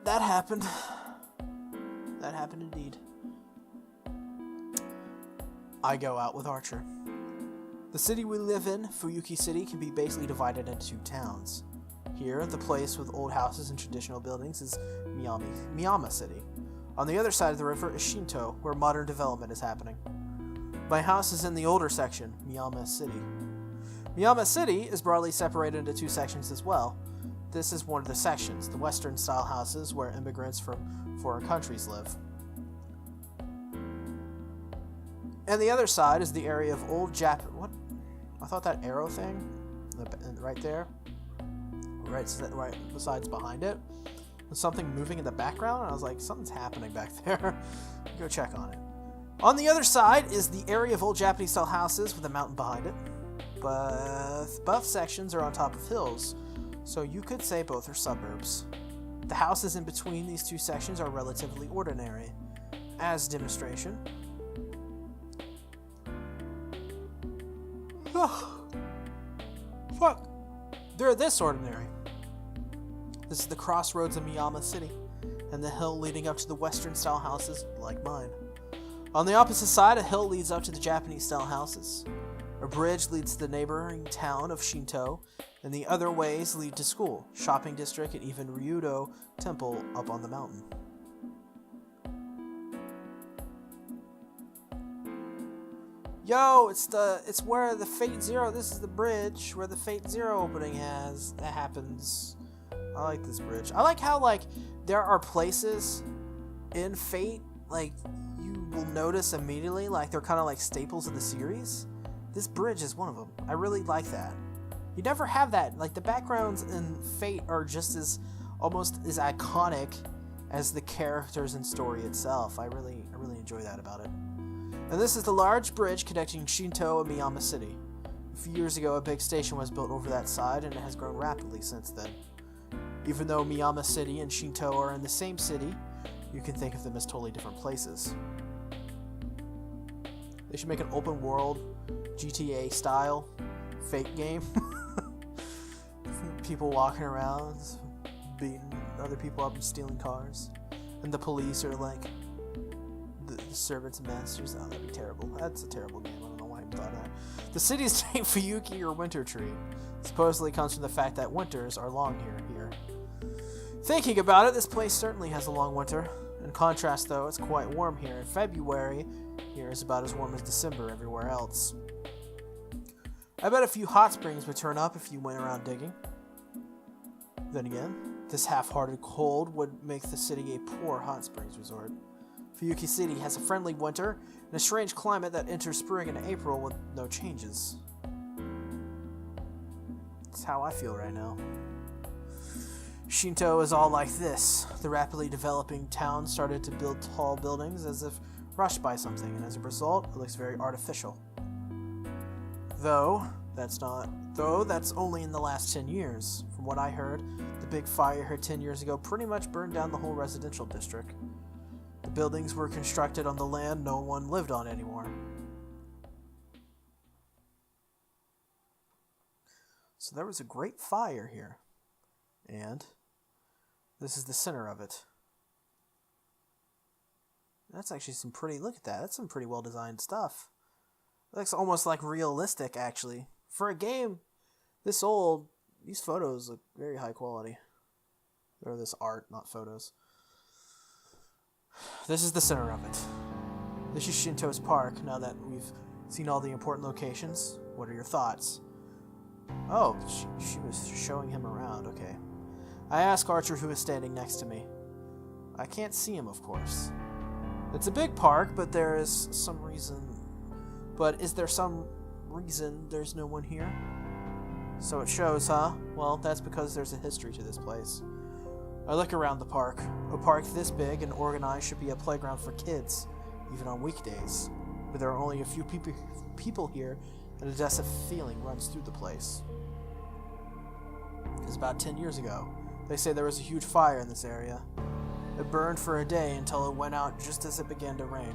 that happened. That happened indeed. I go out with Archer. The city we live in, Fuyuki City, can be basically divided into two towns. Here, the place with old houses and traditional buildings is Miyama City. On the other side of the river is Shinto, where modern development is happening. My house is in the older section, Miyama City. Miyama City is broadly separated into two sections as well. This is one of the sections, the Western-style houses where immigrants from foreign countries live. And the other side is the area of old Japan. What? I thought that arrow thing, right there, right besides behind it, was something moving in the background. And I was like, something's happening back there. Go check on it. On the other side is the area of old Japanese-style houses with a mountain behind it. But both sections are on top of hills, so you could say both are suburbs. The houses in between these two sections are relatively ordinary. As demonstration, fuck, they're this ordinary. This is the crossroads of Miyama City, and the hill leading up to the Western-style houses like mine. On the opposite side, a hill leads up to the Japanese-style houses. A bridge leads to the neighboring town of Shinto, and the other ways lead to school, shopping district, and even Ryudo Temple up on the mountain. Yo, it's where the Fate Zero. This is the bridge where the Fate Zero opening happens. I like this bridge. I like how there are places in Fate you will notice immediately they're kind of like staples of the series. This bridge is one of them. I really like that. You never have that. The backgrounds in Fate are just almost as iconic as the characters and story itself. I really enjoy that about it. And this is the large bridge connecting Shinto and Miyama City. A few years ago, a big station was built over that side, and it has grown rapidly since then. Even though Miyama City and Shinto are in the same city, you can think of them as totally different places. They should make an open world, GTA style, Fate game. People walking around, beating other people up and stealing cars. And the police are the servants and masters. Oh, that'd be terrible. That's a terrible game. I don't know why I thought of that. The city's named Fuyuki, or Winter Tree. Supposedly comes from the fact that winters are long here. Thinking about it, this place certainly has a long winter. In contrast, though, it's quite warm here. In February, here is about as warm as December everywhere else. I bet a few hot springs would turn up if you went around digging. Then again, this half-hearted cold would make the city a poor hot springs resort. Fuyuki City has a friendly winter and a strange climate that enters spring and April with no changes. That's how I feel right now. Shinto is all like this. The rapidly developing town started to build tall buildings as if rushed by something, and as a result, it looks very artificial. Though that's only in the last 10 years. From what I heard, the big fire here 10 years ago pretty much burned down the whole residential district. The buildings were constructed on the land no one lived on anymore. So there was a great fire here. And this is the center of it. That's actually look at that. That's some pretty well designed stuff. It looks almost realistic, actually. For a game this old, these photos look very high quality. Or this art, not photos. This is the center of it. This is Shinto's park. Now that we've seen all the important locations, what are your thoughts? Oh, she was showing him around. Okay. I ask Archer, who is standing next to me. I can't see him, of course. It's a big park, but there is some reason... But is there some reason there's no one here? So it shows, huh? Well, that's because there's a history to this place. I look around the park. A park this big and organized should be a playground for kids, even on weekdays. But there are only a few people here, and a desolate feeling runs through the place. It was about 10 years ago. They say there was a huge fire in this area. It burned for a day until it went out just as it began to rain.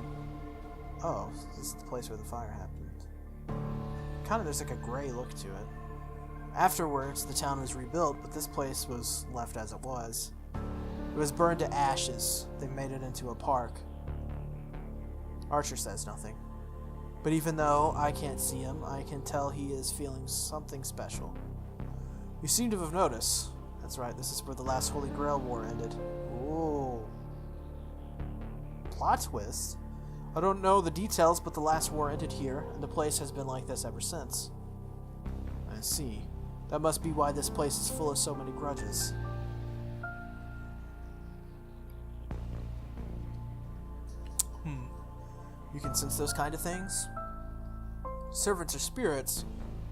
Oh, this is the place where the fire happened. There's a gray look to it. Afterwards, the town was rebuilt, but this place was left as it was. It was burned to ashes. They made it into a park. Archer says nothing. But even though I can't see him, I can tell he is feeling something special. You seem to have noticed. That's right, this is where the last Holy Grail War ended. Whoa. Plot twist? I don't know the details, but the last war ended here, and the place has been like this ever since. I see. That must be why this place is full of so many grudges. You can sense those kind of things? Servants are spirits,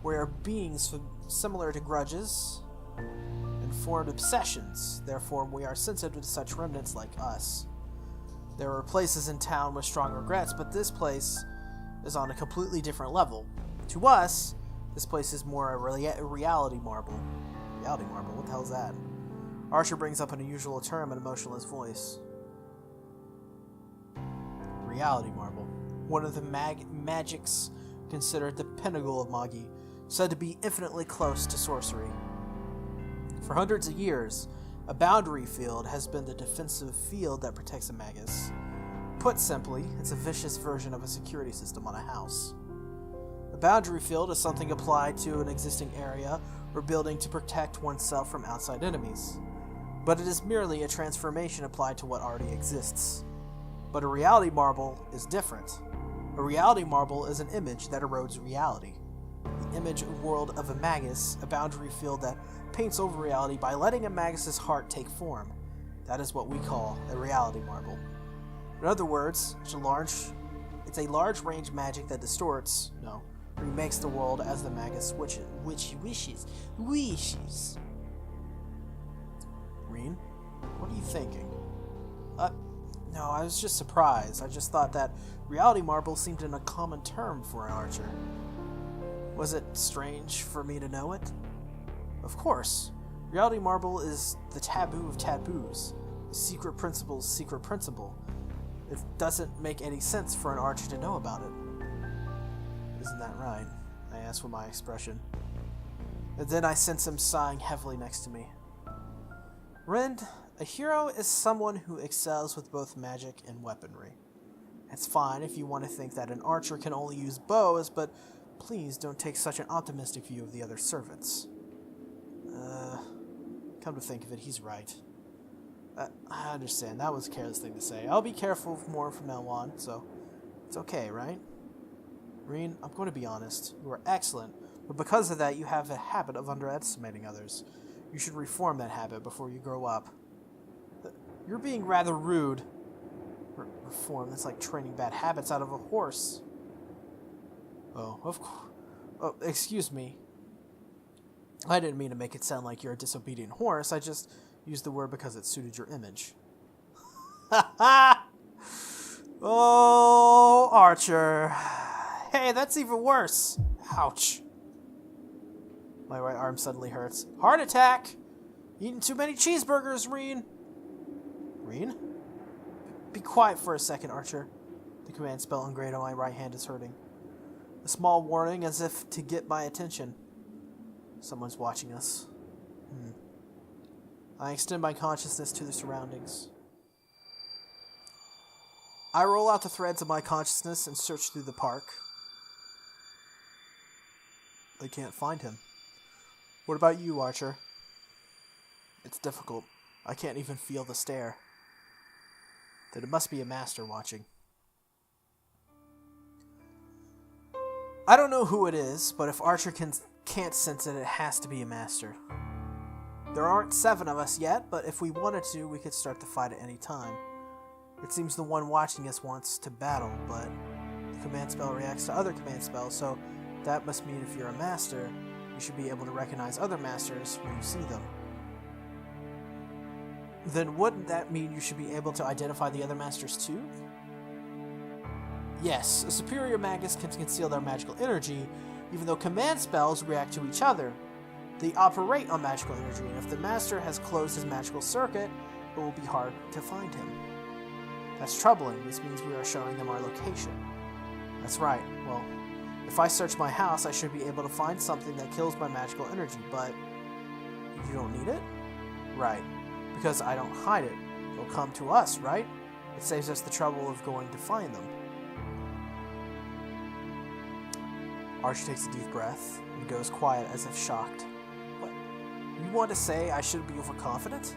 where beings similar to grudges and formed obsessions. Therefore, we are sensitive to such remnants like us. There are places in town with strong regrets, but this place is on a completely different level. To us, this place is more a reality marble. Reality marble? What the hell is that? Archer brings up an unusual term in a motionless voice. Reality marble. One of the magics considered the pinnacle of Magi, said to be infinitely close to sorcery. For hundreds of years, a boundary field has been the defensive field that protects a magus. Put simply, it's a vicious version of a security system on a house. A boundary field is something applied to an existing area or building to protect oneself from outside enemies. But it is merely a transformation applied to what already exists. But a reality marble is different. A reality marble is an image that erodes reality. The image world of a magus, a boundary field that paints over reality by letting a magus's heart take form. That is what we call a reality marble. In other words, it's a large range magic that distorts, remakes the world as the magus wishes. Reen, what are you thinking? No, I was just surprised. I just thought that reality marble seemed in a common term for an archer. Was it strange for me to know it? Of course. Reality marble is the taboo of taboos. The secret principle's secret principle. It doesn't make any sense for an archer to know about it. Isn't that right? I asked with my expression. And then I sense him sighing heavily next to me. Rend, a hero is someone who excels with both magic and weaponry. It's fine if you want to think that an archer can only use bows, but please don't take such an optimistic view of the other servants. Come to think of it, he's right. I understand, that was a careless thing to say. I'll be careful more from now on, so it's okay, right? Reen, I'm going to be honest. You are excellent, but because of that, you have a habit of underestimating others. You should reform that habit before you grow up. You're being rather rude. Reform, that's like training bad habits out of a horse. Oh, of course. Oh, excuse me. I didn't mean to make it sound like you're a disobedient horse. I just used the word because it suited your image. Ha ha! Oh, Archer. Hey, that's even worse. Ouch. My right arm suddenly hurts. Heart attack! Eating too many cheeseburgers, Reen. Reen? Be quiet for a second, Archer. The command spell engraved on my right hand is hurting. A small warning as if to get my attention. Someone's watching us. I extend my consciousness to the surroundings. I roll out the threads of my consciousness and search through the park. I can't find him. What about you, Archer? It's difficult. I can't even feel the stare. Then it must be a master watching. I don't know who it is, but if Archer can't sense it, it has to be a master. There aren't 7 of us yet, but if we wanted to, we could start the fight at any time. It seems the one watching us wants to battle, but the command spell reacts to other command spells, so that must mean if you're a master, you should be able to recognize other masters when you see them. Then wouldn't that mean you should be able to identify the other masters too? Yes, a superior magus can conceal their magical energy, even though command spells react to each other. They operate on magical energy, and if the master has closed his magical circuit, it will be hard to find him. That's troubling. This means we are showing them our location. That's right. Well, if I search my house, I should be able to find something that kills my magical energy, but you don't need it? Right. Because I don't hide it. They'll come to us, right? It saves us the trouble of going to find them. Archer takes a deep breath and goes quiet as if shocked. What? You want to say I shouldn't be overconfident?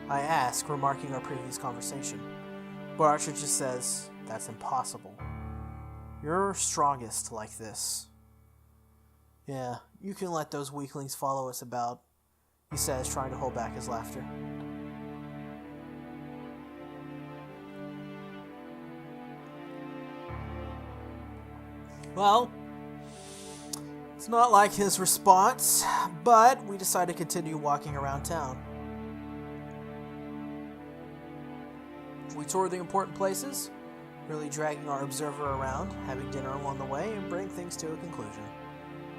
I ask, remarking our previous conversation. But Archer just says, that's impossible. You're strongest like this. Yeah, you can let those weaklings follow us about, he says, trying to hold back his laughter. Well, it's not like his response, but we decide to continue walking around town. We tour the important places, really dragging our observer around, having dinner along the way, and bring things to a conclusion.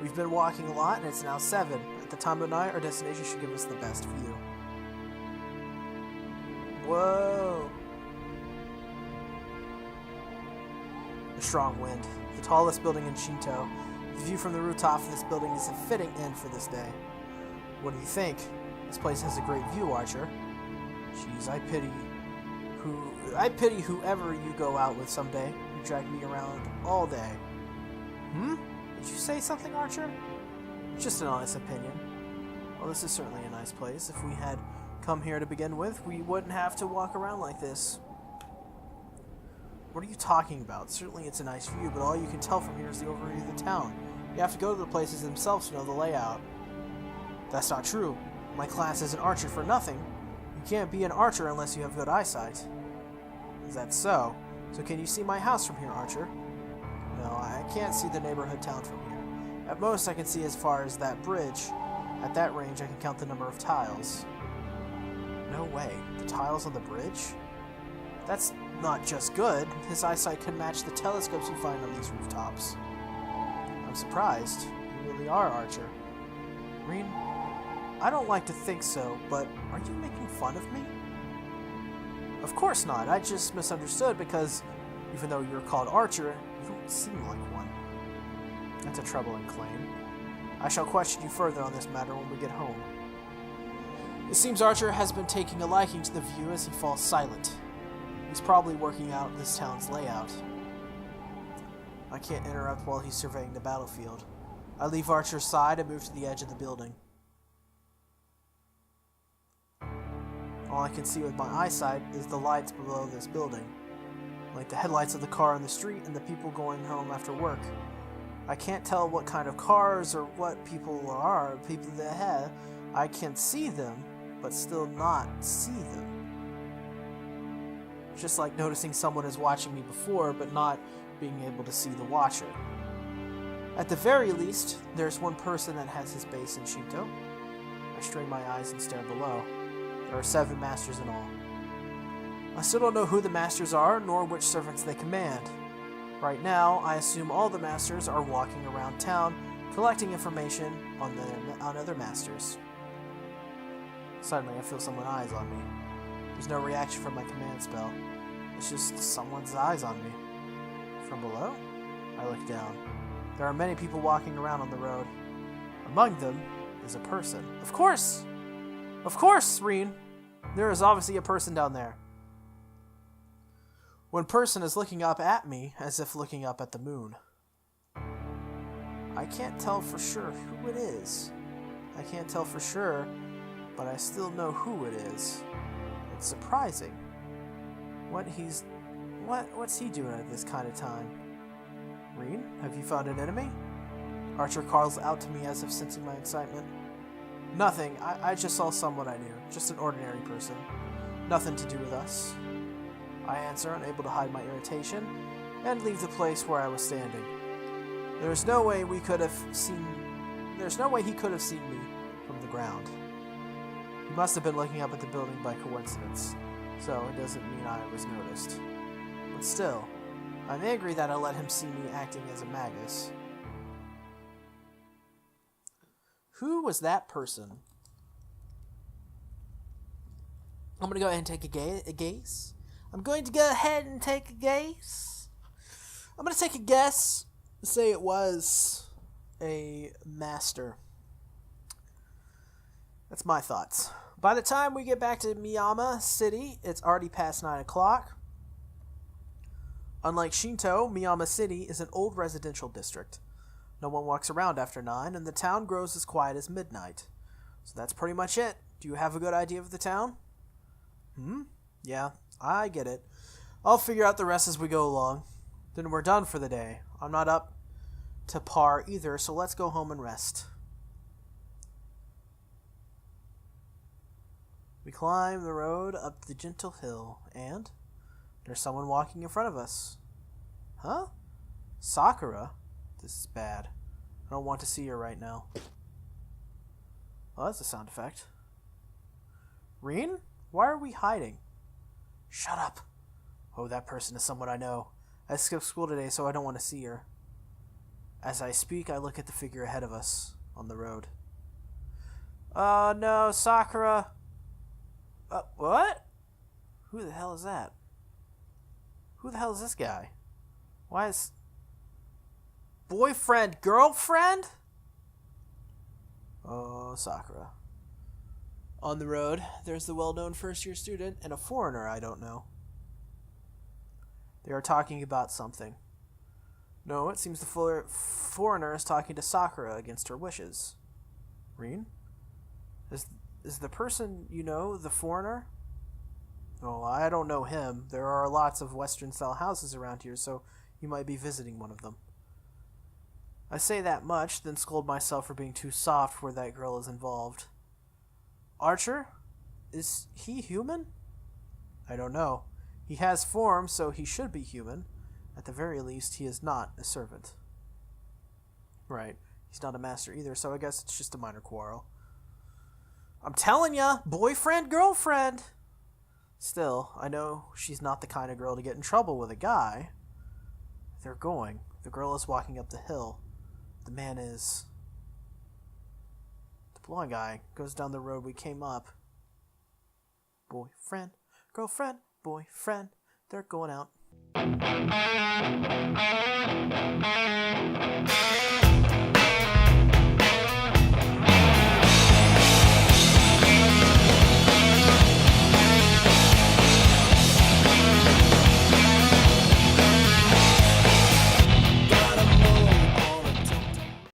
We've been walking a lot, and it's now 7. At the time of night, our destination should give us the best view. Whoa! A strong wind. The tallest building in Shinto. The view from the rooftop of this building is a fitting end for this day. What do you think? This place has a great view, Archer. Jeez, I pity whoever you go out with someday. You drag me around all day. Did you say something, Archer? Just an honest opinion. Well, this is certainly a nice place. If we had come here to begin with, we wouldn't have to walk around like this. What are you talking about? Certainly it's a nice view, but all you can tell from here is the overview of the town. You have to go to the places themselves to know the layout. That's not true. My class is an archer for nothing. You can't be an archer unless you have good eyesight. Is that so? So can you see my house from here, Archer? No, I can't see the neighborhood town from here. At most, I can see as far as that bridge. At that range, I can count the number of tiles. No way. The tiles on the bridge? That's not just good. His eyesight can match the telescopes you find on these rooftops. I'm surprised. You really are, Archer. Reen, I don't like to think so, but are you making fun of me? Of course not. I just misunderstood because even though you're called Archer, you don't seem like one. That's a troubling claim. I shall question you further on this matter when we get home. It seems Archer has been taking a liking to the view as he falls silent. He's probably working out this town's layout. I can't interrupt while he's surveying the battlefield. I leave Archer's side and move to the edge of the building. All I can see with my eyesight is the lights below this building, like the headlights of the car on the street and the people going home after work. I can't tell what kind of cars or what people are, people that have. I can see them, but still not see them. Just like noticing someone is watching me before, but not being able to see the watcher. At the very least, there's one person that has his base in Shinto. I strain my eyes and stare below. There are 7 masters in all. I still don't know who the masters are, nor which servants they command. Right now, I assume all the masters are walking around town, collecting information on other masters. Suddenly, I feel someone's eyes on me. There's no reaction from my command spell. It's just someone's eyes on me. From below, I look down. There are many people walking around on the road. Among them is a person. Of course! Of course, Reen! There is obviously a person down there. One person is looking up at me as if looking up at the moon. I can't tell for sure who it is. I can't tell for sure, but I still know who it is. It's surprising. What's he doing at this kind of time? Reen, have you found an enemy? Archer calls out to me as if sensing my excitement. Nothing. I just saw someone I knew. Just an ordinary person. Nothing to do with us. I answer, unable to hide my irritation, and leave the place where I was standing. There's no way he could have seen me from the ground. He must have been looking up at the building by coincidence, so it doesn't mean I was noticed. But still, I'm angry that I let him see me acting as a magus. Who was that person? I'm going to go ahead and take a gaze. I'm going to go ahead and take a guess. I'm going to take a guess and say it was a master. That's my thoughts. By the time we get back to Miyama City, it's already past 9 o'clock. Unlike Shinto, Miyama City is an old residential district. No one walks around after 9, and the town grows as quiet as midnight. So that's pretty much it. Do you have a good idea of the town? Yeah, I get it. I'll figure out the rest as we go along. Then we're done for the day. I'm not up to par either, so let's go home and rest. We climb the road up the gentle hill, and there's someone walking in front of us. Huh? Sakura? This is bad. I don't want to see her right now. Oh, that's a sound effect. Rin? Why are we hiding? Shut up. Oh, that person is someone I know. I skipped school today, so I don't want to see her. As I speak, I look at the figure ahead of us on the road. Oh, no, Sakura. What? Who the hell is that? Who the hell is this guy? Why is... Boyfriend, girlfriend? Oh, Sakura. On the road, there's the well-known first-year student and a foreigner I don't know. They are talking about something. No, it seems the foreigner is talking to Sakura against her wishes. Rin? Is the person you know the foreigner? Oh, I don't know him. There are lots of Western-style houses around here, so you might be visiting one of them. I say that much, then scold myself for being too soft where that girl is involved. Archer? Is he human? I don't know. He has form, so he should be human. At the very least, he is not a servant. Right. He's not a master either, so I guess it's just a minor quarrel. I'm telling ya, boyfriend, girlfriend. Still, I know she's not the kind of girl to get in trouble with a guy. They're going. The girl is walking up the hill. The man is... The blonde guy goes down the road we came up. Boyfriend, girlfriend, boyfriend. They're going out.